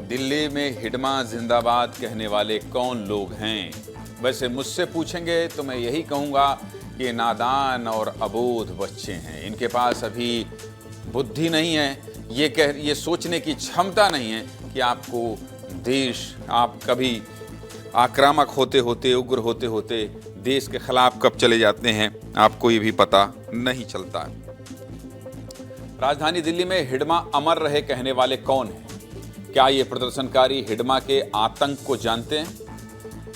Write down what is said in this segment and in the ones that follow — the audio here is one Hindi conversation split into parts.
दिल्ली में हिडमा जिंदाबाद कहने वाले कौन लोग हैं? वैसे मुझसे पूछेंगे तो मैं यही कहूँगा कि नादान और अबोध बच्चे हैं। इनके पास अभी बुद्धि नहीं है, ये सोचने की क्षमता नहीं है कि आपको आप कभी आक्रामक होते होते, उग्र होते होते देश के खिलाफ कब चले जाते हैं, आपको ये भी पता नहीं चलता। राजधानी दिल्ली में हिडमा अमर रहे कहने वाले कौन हैं? क्या ये प्रदर्शनकारी हिडमा के आतंक को जानते हैं?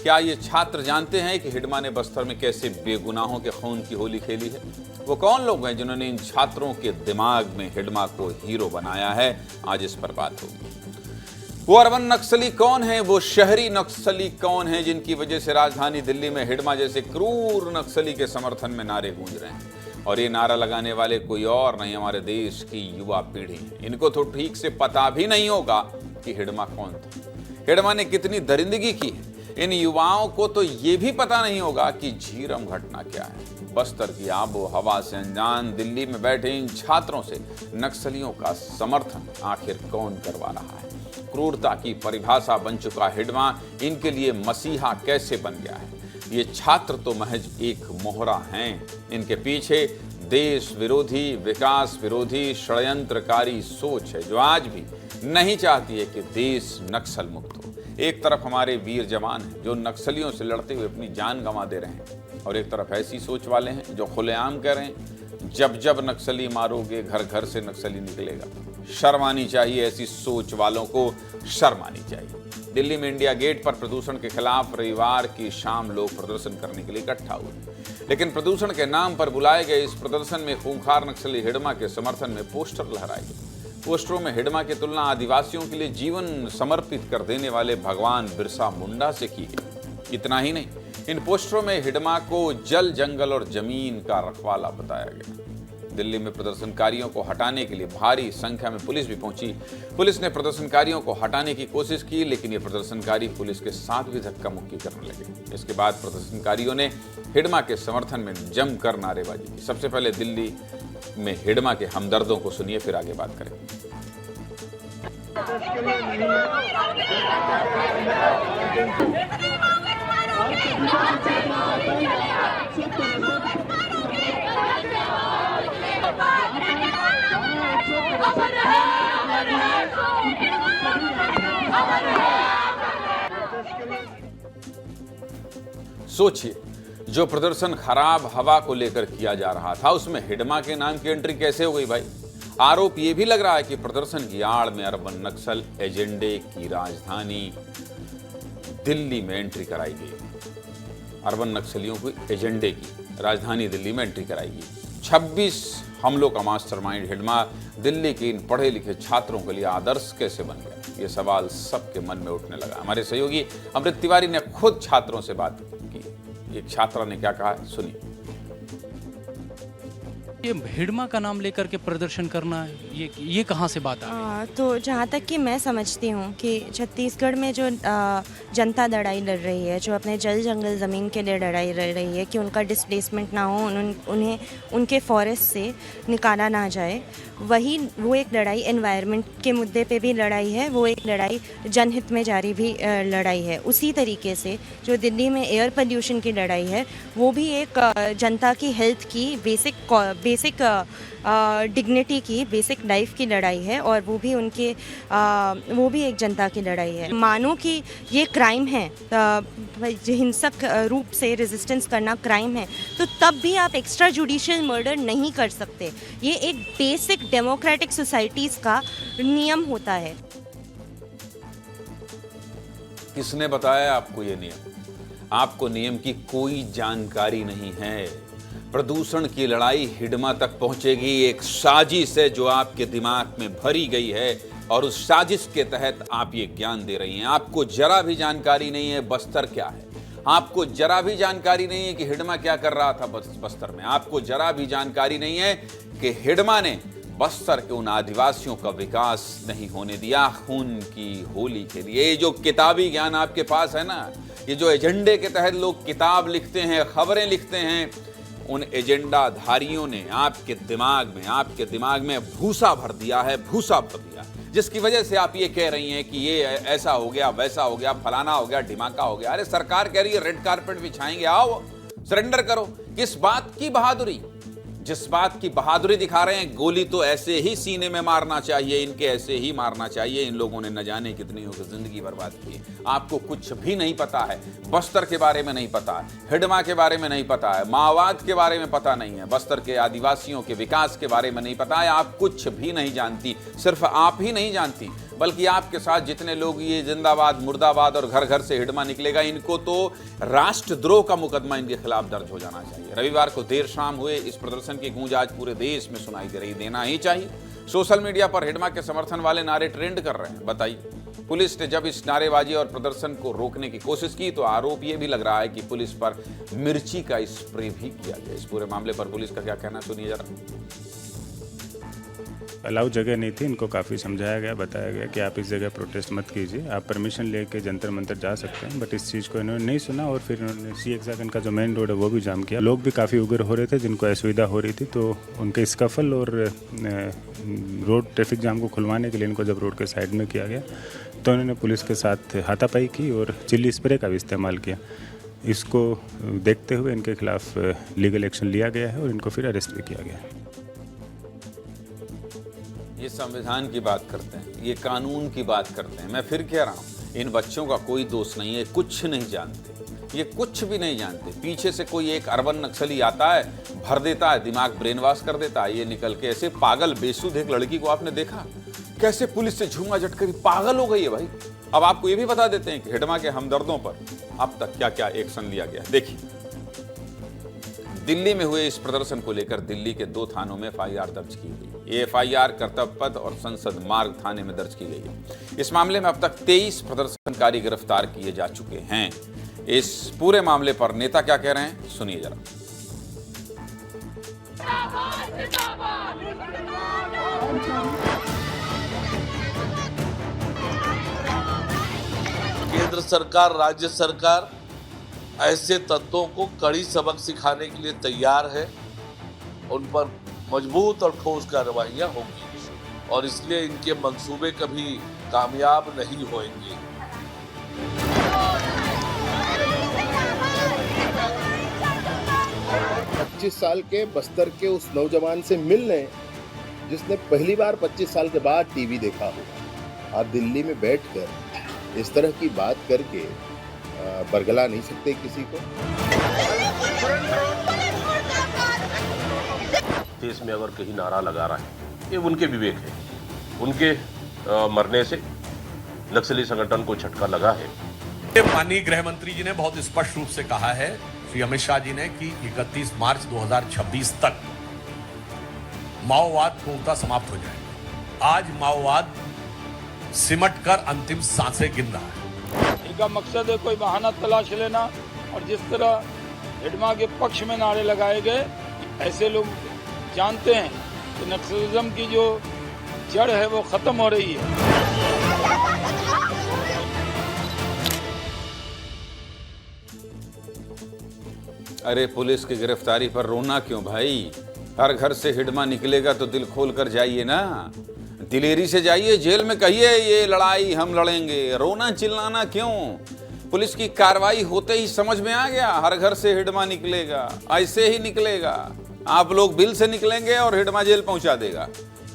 क्या ये छात्र जानते हैं कि हिडमा ने बस्तर में कैसे बेगुनाहों के खून की होली खेली है? वो कौन लोग हैं जिन्होंने इन छात्रों के दिमाग में हिडमा को हीरो बनाया है? आज इस पर बात होगी। वो अर्बन नक्सली कौन है? वो शहरी नक्सली कौन है जिनकी वजह से राजधानी दिल्ली में हिडमा जैसे क्रूर नक्सली के समर्थन में नारे गूंज रहे हैं? और ये नारा लगाने वाले कोई और नहीं, हमारे देश की युवा पीढ़ी है। इनको तो ठीक से पता भी नहीं होगा कि हिडमा कौन था, हिडमा ने कितनी दरिंदगी की है। इन युवाओं को तो ये भी पता नहीं होगा कि झीरम घटना क्या है। बस्तर की आबो हवा से अनजान दिल्ली में बैठे इन छात्रों से नक्सलियों का समर्थन आखिर कौन करवा रहा है? क्रूरता की परिभाषा बन चुका हिडमा इनके लिए मसीहा कैसे बन गया है? ये छात्र तो महज एक मोहरा हैं। इनके पीछे देश विरोधी, विकास विरोधी, षड्यंत्रकारी सोच है जो आज भी नहीं चाहती है कि देश नक्सल मुक्त हो। एक तरफ हमारे वीर जवान हैं जो नक्सलियों से लड़ते हुए अपनी जान गंवा दे रहे हैं, और एक तरफ ऐसी सोच वाले हैं जो खुलेआम कह रहे हैं जब जब नक्सली मारोगे घर घर से नक्सली निकलेगा। शर्म आनी चाहिए, ऐसी सोच वालों को शर्म आनी चाहिए। दिल्ली में इंडिया गेट पर प्रदूषण के खिलाफ रविवार की शाम लोग प्रदर्शन करने के लिए इकट्ठा हुए, लेकिन प्रदूषण के नाम पर बुलाए गए इस प्रदर्शन में खूंखार नक्सली हिडमा के समर्थन में पोस्टर लहराए गए। पोस्टरों में हिडमा की तुलना आदिवासियों के लिए जीवन समर्पित कर देने वाले भगवान बिरसा मुंडा से की गई। इतना ही नहीं, इन पोस्टरों में हिडमा को जल, जंगल और जमीन का रखवाला बताया गया। दिल्ली में प्रदर्शनकारियों को हटाने के लिए भारी संख्या में पुलिस भी पहुंची। पुलिस ने प्रदर्शनकारियों को हटाने की कोशिश की, लेकिन ये प्रदर्शनकारी पुलिस के साथ भी धक्का मुक्की करने लगे। इसके बाद प्रदर्शनकारियों ने हिडमा के समर्थन में जमकर नारेबाजी की। सबसे पहले दिल्ली में हिडमा के हमदर्दों को सुनिए, फिर आगे बात करें। सोचिए, जो प्रदर्शन खराब हवा को लेकर किया जा रहा था उसमें हिडमा के नाम की एंट्री कैसे हो गई भाई? आरोप यह भी लग रहा है कि प्रदर्शन की आड़ में अर्बन नक्सल एजेंडे की राजधानी दिल्ली में एंट्री कराई गई। अर्बन नक्सलियों को एजेंडे की राजधानी दिल्ली में एंट्री कराई गई। 26 हमलों का मास्टरमाइंड हिडमा दिल्ली के इन पढ़े लिखे छात्रों के लिए आदर्श कैसे बन गया? ये सवाल सबके मन में उठने लगा। हमारे सहयोगी अमृत तिवारी ने खुद छात्रों से बात की। एक छात्रा ने क्या कहा, सुनिए। ये हिडमा का नाम लेकर के प्रदर्शन करना, ये कहाँ से बात आ गई? तो जहाँ तक कि मैं समझती हूँ कि छत्तीसगढ़ में जो जनता लड़ाई लड़ रही है, जो अपने जल जंगल ज़मीन के लिए लड़ाई लड़ रही है कि उनका डिस्प्लेसमेंट ना हो, उन्हें उनके फॉरेस्ट से निकाला ना जाए, वो एक लड़ाई एनवायरनमेंट के मुद्दे पे भी लड़ाई है, वो एक लड़ाई जनहित में जारी भी लड़ाई है। उसी तरीके से जो दिल्ली में एयर पोल्यूशन की लड़ाई है, वो भी एक जनता की हेल्थ की बेसिक डिग्निटी की, बेसिक लाइफ की लड़ाई है, और वो भी एक जनता की लड़ाई है। मानो कि ये क्राइम है, हिंसक रूप से रेजिस्टेंस करना क्राइम है, तो तब भी आप एक्स्ट्रा जुडिशियल मर्डर नहीं कर सकते। ये एक बेसिक डेमोक्रेटिक सोसाइटीज़ का नियम होता है। किसने बताया आपको ये नियम? आपको नियम की कोई जानकारी नहीं है। प्रदूषण की लड़ाई हिडमा तक पहुंचेगी एक साजिश है जो आपके दिमाग में भरी गई है, और उस साजिश के तहत आप ये ज्ञान दे रही हैं। आपको जरा भी जानकारी नहीं है बस्तर क्या है, आपको जरा भी जानकारी नहीं है कि हिडमा क्या कर रहा था बस्तर में, आपको जरा भी जानकारी नहीं है कि हिडमा ने बस्तर के उन आदिवासियों का विकास नहीं होने दिया खून की होली के लिए। ये जो किताबी ज्ञान आपके पास है ना, ये जो एजेंडे के तहत लोग किताब लिखते हैं, खबरें लिखते हैं, उन एजेंडाधारियों ने आपके दिमाग में भूसा भर दिया है, भूसा भर दिया। जिसकी वजह से आप ये कह रही हैं कि ये ऐसा हो गया, वैसा हो गया, फलाना हो गया, ढिमाका हो गया। अरे सरकार कह रही है रेड कारपेट बिछाएंगे, आओ सरेंडर करो। किस बात की बहादुरी? जिस बात की बहादुरी दिखा रहे हैं, गोली तो ऐसे ही सीने में मारना चाहिए, इनके ऐसे ही मारना चाहिए। इन लोगों ने न जाने कितनी हो जिंदगी बर्बाद की। आपको कुछ भी नहीं पता है, बस्तर के बारे में नहीं पता है, हिडमा के बारे में नहीं पता है, माओवाद के बारे में पता नहीं है, बस्तर के आदिवासियों के विकास के बारे में नहीं पता है। आप कुछ भी नहीं जानती। सिर्फ आप ही नहीं जानती, बल्कि आपके साथ जितने लोग ये जिंदाबाद मुर्दाबाद और घर घर से हिडमा निकलेगा, इनको तो राष्ट्रद्रोह का मुकदमा इनके खिलाफ दर्ज हो जाना चाहिए। रविवार को देर शाम हुए इस प्रदर्शन की गूंज आज पूरे देश में सुनाई दे रही, देना ही चाहिए। सोशल मीडिया पर हिडमा के समर्थन वाले नारे ट्रेंड कर रहे हैं। बताइए, पुलिस ने जब इस नारेबाजी और प्रदर्शन को रोकने की कोशिश की तो आरोप यह भी लग रहा है कि पुलिस पर मिर्ची का स्प्रे भी किया गया। इस पूरे मामले पर पुलिस का क्या कहना, सुनिए जरा। अलाउ जगह नहीं थी, इनको काफ़ी समझाया गया, बताया गया कि आप इस जगह प्रोटेस्ट मत कीजिए, आप परमिशन लेके जंतर मंतर जा सकते हैं, बट इस चीज़ को इन्होंने नहीं सुना और फिर इन्होंने सी हेक्सागन का जो मेन रोड है वो भी जाम किया। लोग भी काफ़ी उग्र हो रहे थे, जिनको असुविधा हो रही थी, तो उनके स्कफल और रोड ट्रैफिक जाम को खुलवाने के लिए इनको जब रोड के साइड में किया गया तो उन्होंने पुलिस के साथ हाथापाई की और चिल्ली स्प्रे का भी इस्तेमाल किया। इसको देखते हुए इनके खिलाफ लीगल एक्शन लिया गया है और इनको फिर अरेस्ट भी किया गया है। ये संविधान की बात करते हैं, ये कानून की बात करते हैं। मैं फिर कह रहा हूँ, इन बच्चों का कोई दोष नहीं है, कुछ नहीं जानते, ये कुछ भी नहीं जानते। पीछे से कोई एक अर्बन नक्सली आता है, भर देता है, दिमाग ब्रेन वॉश कर देता है, ये निकल के ऐसे पागल बेसुध। एक लड़की को आपने देखा कैसे पुलिस से झूमा झटकर पागल हो गई है भाई। अब आपको ये भी बता देते हैं कि हिडमा के हमदर्दों पर अब तक क्या क्या एक्शन लिया गया। देखिए, दिल्ली में हुए इस प्रदर्शन को लेकर दिल्ली के 2 थानों में FIR दर्ज की गई। ये FIR कर्तव्य पथ और संसद मार्ग थाने में दर्ज की गई है। इस मामले में अब तक 23 प्रदर्शनकारी गिरफ्तार किए जा चुके हैं। इस पूरे मामले पर नेता क्या कह रहे हैं, सुनिए जरा। केंद्र सरकार, राज्य सरकार ऐसे तत्वों को कड़ी सबक सिखाने के लिए तैयार है। उन पर मजबूत और ठोस कार्रवाइयां होंगी और इसलिए इनके मंसूबे कभी कामयाब नहीं होंगे। 25 साल के बस्तर के उस नौजवान से मिलने जिसने पहली बार 25 साल के बाद टीवी देखा हो। आप दिल्ली में बैठकर इस तरह की बात करके बरगला नहीं सकते किसी को। देश में अगर कहीं नारा लगा रहा है, ये उनके विवेक है। उनके मरने से नक्सली संगठन को झटका लगा है। माननीय गृह मंत्री जी ने बहुत स्पष्ट रूप से कहा है, श्री अमित शाह जी ने, कि 31 मार्च 2026 तक माओवाद पूर्णतः समाप्त हो जाएगा। आज माओवाद सिमट कर अंतिम सांसें गिन रहा है। इनका मकसद है कोई बहाना तलाश लेना, और जिस तरह हिडमा के पक्ष में नारे लगाए गए, ऐसे लोग जानते हैं कि नक्सलिज्म की जो जड़ है वो खत्म हो रही है। अरे पुलिस की गिरफ्तारी पर रोना क्यों भाई? हर घर से हिडमा निकलेगा तो दिल खोल कर जाइए ना, दिलेरी से जाइए, जेल में कहिए ये लड़ाई हम लड़ेंगे। रोना चिल्लाना क्यों? पुलिस की कार्रवाई होते ही समझ में आ गया, हर घर से हिडमा निकलेगा, ऐसे ही निकलेगा। आप लोग बिल से निकलेंगे और हिडमा जेल पहुंचा देगा।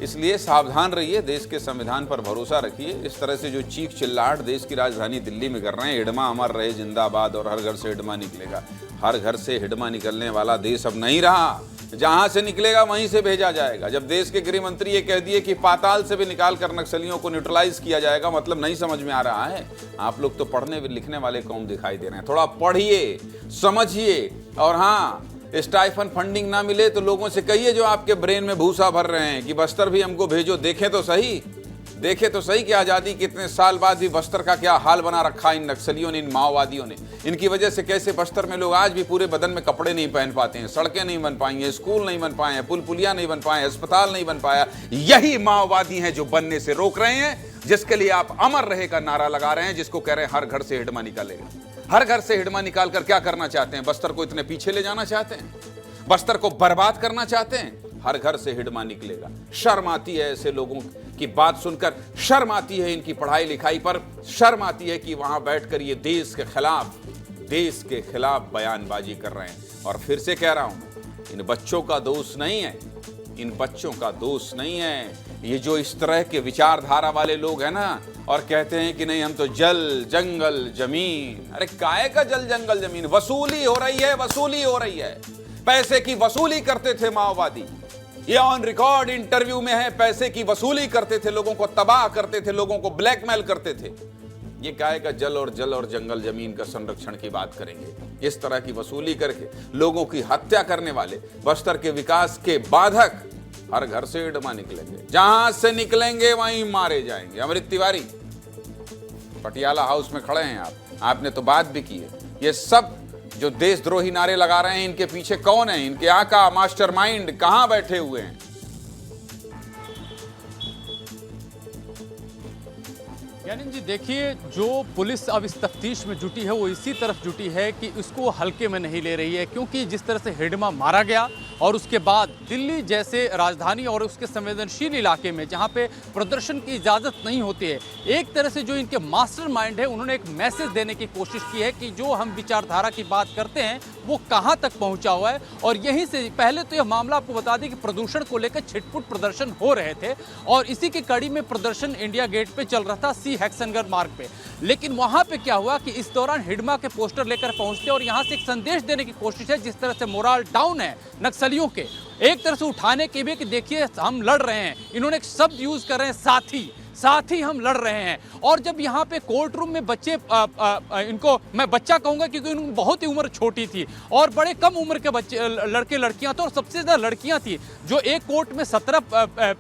इसलिए सावधान रहिए, देश के संविधान पर भरोसा रखिए। इस तरह से जो चीख चिल्लाहट देश की राजधानी दिल्ली में कर रहे हैं, हिडमा अमर रहे जिंदाबाद और हर घर से हिडमा निकलेगा, हर घर से हिडमा निकलने वाला देश अब नहीं रहा। जहां से निकलेगा वहीं से भेजा जाएगा। जब देश के गृह मंत्री ये कह दिए कि पाताल से भी निकाल कर नक्सलियों को न्यूट्रलाइज किया जाएगा, मतलब नहीं समझ में आ रहा है? आप लोग तो पढ़ने लिखने वाले कौम दिखाई दे रहे हैं। थोड़ा पढ़िए, समझिए, और हाँ, स्टाइफन फंडिंग ना मिले तो लोगों से कहिए जो आपके ब्रेन में भूसा भर रहे हैं कि बस्तर भी हमको भेजो, देखें तो सही, देखें तो सही कि आज़ादी कितने साल बाद भी बस्तर का क्या हाल बना रखा इन नक्सलियों ने, इन माओवादियों ने। इनकी वजह से कैसे बस्तर में लोग आज भी पूरे बदन में कपड़े नहीं पहन पाते हैं, सड़कें नहीं बन पाई हैं, स्कूल नहीं बन पाए हैं, पुल पुलिया नहीं बन पाए, अस्पताल नहीं बन पाया। यही माओवादी हैं जो बनने से रोक रहे हैं, जिसके लिए आप अमर रहे का नारा लगा रहे हैं, जिसको कह रहे हैं हर घर से हिडमा निकालेगा। हर घर से हिडमा निकाल कर क्या करना चाहते हैं? बस्तर को इतने पीछे ले जाना चाहते हैं? बस्तर को बर्बाद करना चाहते हैं? हर घर से हिडमा निकलेगा। शर्म आती है ऐसे लोगों की बात सुनकर शर्म आती है, इनकी पढ़ाई लिखाई पर शर्म आती है कि वहां बैठकर ये देश के खिलाफ बयानबाजी कर रहे हैं। और फिर से कह रहा हूं, इन बच्चों का दोष नहीं है, इन बच्चों का दोष नहीं है। ये जो इस तरह के विचारधारा वाले लोग हैं ना, और कहते हैं कि नहीं हम तो जल जंगल जमीन, अरे काहे का जल जंगल जमीन? वसूली हो रही है, पैसे की वसूली करते थे माओवादी। ये ऑन रिकॉर्ड इंटरव्यू में है, पैसे की वसूली करते थे, लोगों को तबाह करते थे, लोगों को ब्लैकमेल करते थे। ये काहे का जल और जंगल जमीन का संरक्षण की बात करेंगे? इस तरह की वसूली करके लोगों की हत्या करने वाले, बस्तर के विकास के बाधक हर घर से हिडमा निकलेंगे, जहां से निकलेंगे वहीं मारे जाएंगे। अमृत तिवारी पटियाला हाउस में खड़े हैं, आपने तो बात भी की है। ये सब जो देशद्रोही नारे लगा रहे हैं, इनके पीछे कौन है? इनके आका मास्टरमाइंड कहां बैठे हुए हैं? यानी जी देखिए, जो पुलिस अब इस तफ्तीश में जुटी है वो इसी तरफ जुटी है कि इसको हल्के में नहीं ले रही है, क्योंकि जिस तरह से हिडमा मारा गया और उसके बाद दिल्ली जैसे राजधानी और उसके संवेदनशील इलाके में जहां पे प्रदर्शन की इजाज़त नहीं होती है, एक तरह से जो इनके मास्टरमाइंड है उन्होंने एक मैसेज देने की कोशिश की है कि जो हम विचारधारा की बात करते हैं वो कहां तक पहुंचा हुआ है। और यहीं से पहले तो यह मामला आपको बता दें कि प्रदूषण को लेकर छिटपुट प्रदर्शन हो रहे थे और इसी की कड़ी में प्रदर्शन इंडिया गेट पे चल रहा था, सी हैक्सेनगर मार्ग पे। लेकिन वहां पे क्या हुआ कि इस दौरान हिडमा के पोस्टर लेकर पहुंचते और यहां से एक संदेश देने की कोशिश है, जिस तरह से मोरल डाउन है नक्सलियों के, एक तरह से उठाने के भी कि देखिए हम लड़ रहे हैं। इन्होंने एक शब्द यूज कर रहे हैं, साथी हम लड़ रहे हैं। और जब यहाँ पे कोर्ट रूम में बच्चे इनको मैं बच्चा कहूँगा क्योंकि उनकी बहुत ही उम्र छोटी थी और बड़े कम उम्र के बच्चे लड़के लड़कियाँ थे और सबसे ज़्यादा लड़कियाँ थी। जो एक कोर्ट में 17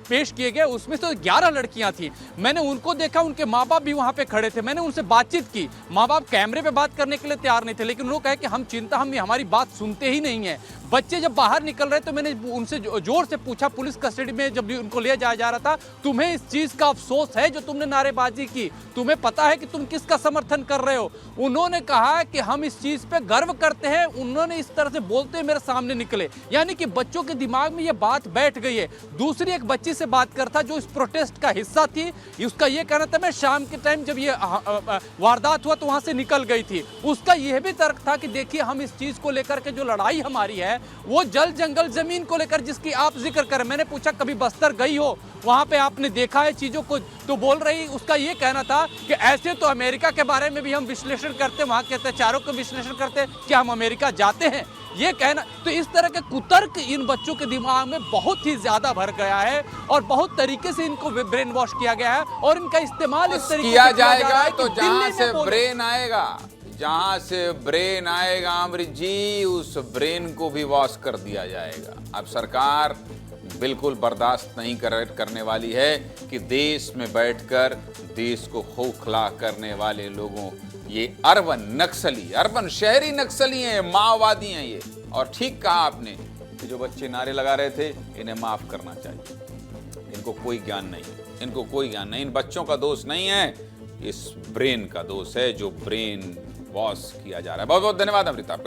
पेश किए गए उसमें तो 11 लड़कियाँ थी। मैंने उनको देखा, उनके माँ बाप भी वहाँ पे खड़े थे, मैंने उनसे बातचीत की। माँ बाप कैमरे पे बात करने के लिए तैयार नहीं थे, लेकिन उन्होंने कहा कि हम हमारी बात सुनते ही नहीं है। बच्चे जब बाहर निकल रहे तो मैंने उनसे जोर से पूछा, पुलिस कस्टडी में जब उनको ले जाया जा रहा था, तुम्हें इस चीज़ का अफसोस है जो तुमने नारेबाजी की? तुम्हें पता है कि तुम किसका समर्थन कर रहे हो? उन्होंने कहा कि हम इस चीज़ पे गर्व करते हैं। उन्होंने इस तरह से बोलते मेरे सामने निकले, यानी कि बच्चों के दिमाग में ये बात बैठ गई है। दूसरी एक बच्ची से बात करता जो इस प्रोटेस्ट का हिस्सा थी, उसका ये कहना था मैं शाम के टाइम जब ये वारदात हुआ तो वहाँ से निकल गई थी। उसका यह भी तर्क था कि देखिए हम इस चीज़ को लेकर के जो लड़ाई हमारी है वो जल जंगल जमीन को लेकर जिसकी आप जिक्र करें। मैंने पूछा कभी बस्तर गई हो, वहां पे आपने देखा है चीजों को? तो बोल रही, उसका ये कहना था कि ऐसे तो अमेरिका के बारे में भी हम विश्लेषण करते, वहां के अत्याचारों का विश्लेषण करते, क्या हम अमेरिका जाते हैं? ये कहना, तो इस तरह के कुतर्क इन बच्चों के दिमाग में बहुत ही ज्यादा भर गया है और बहुत तरीके से इनको ब्रेन वॉश किया गया है और इनका इस्तेमाल इस तरीके किया से किया जाएगा। तो जहां से ब्रेन आएगा अमृत जी, उस ब्रेन को भी वॉश कर दिया जाएगा। अब सरकार बिल्कुल बर्दाश्त नहीं करने वाली है कि देश में बैठकर देश को खोखला करने वाले लोगों, ये अर्बन शहरी नक्सली हैं, माओवादी हैं ये। और ठीक कहा आपने कि जो बच्चे नारे लगा रहे थे इन्हें माफ करना चाहिए। इनको कोई ज्ञान नहीं, इन बच्चों का दोष नहीं है, इस ब्रेन का दोष है जो ब्रेन वॉश किया जा रहा है। बहुत बहुत धन्यवाद अमृता।